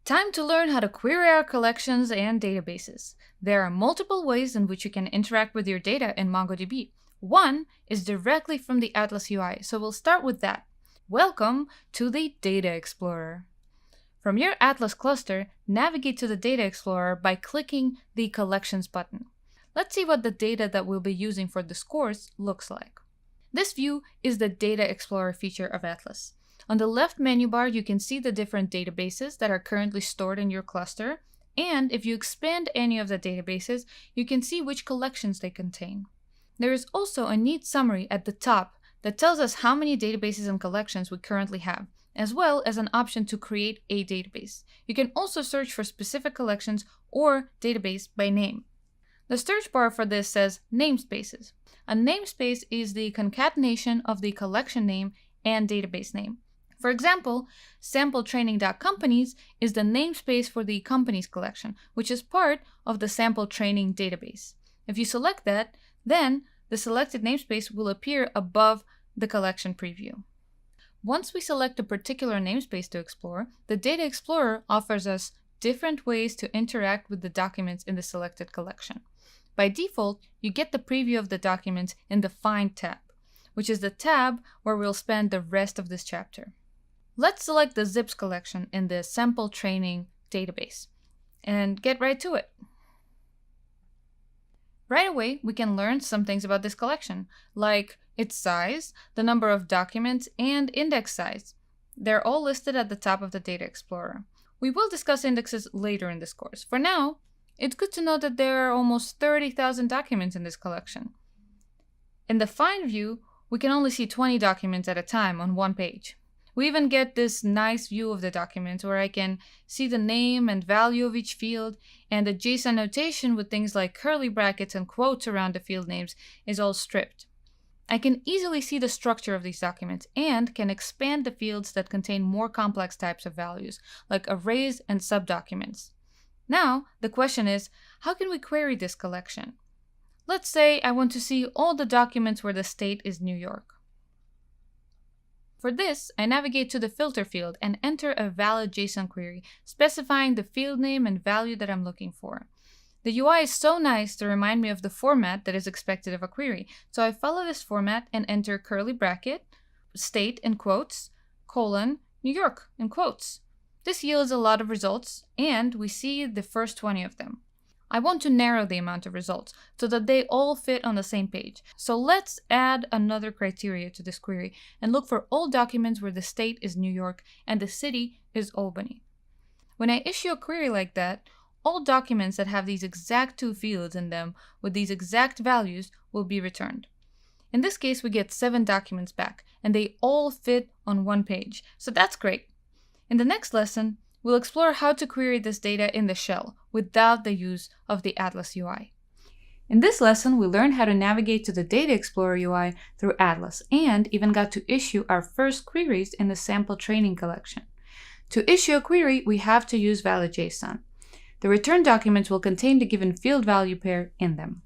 Time to learn how to query our collections and databases. There are multiple ways in which you can interact with your data in MongoDB. One is directly from the Atlas UI, so we'll start with that. Welcome to the Data Explorer. From your Atlas cluster, navigate to the Data Explorer by clicking the Collections button. Let's see what the data that we'll be using for this course looks like. This view is the Data Explorer feature of Atlas. On the left menu bar, you can see the different databases that are currently stored in your cluster, and if you expand any of the databases, you can see which collections they contain. There is also a neat summary at the top that tells us how many databases and collections we currently have, as well as an option to create a database. You can also search for specific collections or database by name. The search bar for this says namespaces. A namespace is the concatenation of the collection name and database name. For example, sampletraining.companies is the namespace for the companies collection, which is part of the sample training database. If you select that, then the selected namespace will appear above the collection preview. Once we select a particular namespace to explore, the Data Explorer offers us different ways to interact with the documents in the selected collection. By default, you get the preview of the documents in the Find tab, which is the tab where we'll spend the rest of this chapter. Let's select the zips collection in the sample training database and get right to it. Right away, we can learn some things about this collection, like its size, the number of documents, and index size. They're all listed at the top of the Data Explorer. We will discuss indexes later in this course. For now, it's good to know that there are almost 30,000 documents in this collection. In the Find view, we can only see 20 documents at a time on one page. We even get this nice view of the document where I can see the name and value of each field, and the JSON notation with things like curly brackets and quotes around the field names is all stripped. I can easily see the structure of these documents and can expand the fields that contain more complex types of values, like arrays and subdocuments. Now, the question is, how can we query this collection? Let's say I want to see all the documents where the state is New York. For this, I navigate to the filter field and enter a valid JSON query, specifying the field name and value that I'm looking for. The UI is so nice to remind me of the format that is expected of a query, so I follow this format and enter curly bracket, state in quotes, colon, New York in quotes. This yields a lot of results, and we see the first 20 of them. I want to narrow the amount of results so that they all fit on the same page. So let's add another criteria to this query and look for all documents where the state is New York and the city is Albany. When I issue a query like that, all documents that have these exact two fields in them with these exact values will be returned. In this case, we get 7 documents back, and they all fit on one page, so that's great. In the next lesson, we'll explore how to query this data in the shell without the use of the Atlas UI. In this lesson, we learned how to navigate to the Data Explorer UI through Atlas and even got to issue our first queries in the sample training collection. To issue a query, we have to use valid JSON. The return documents will contain the given field value pair in them.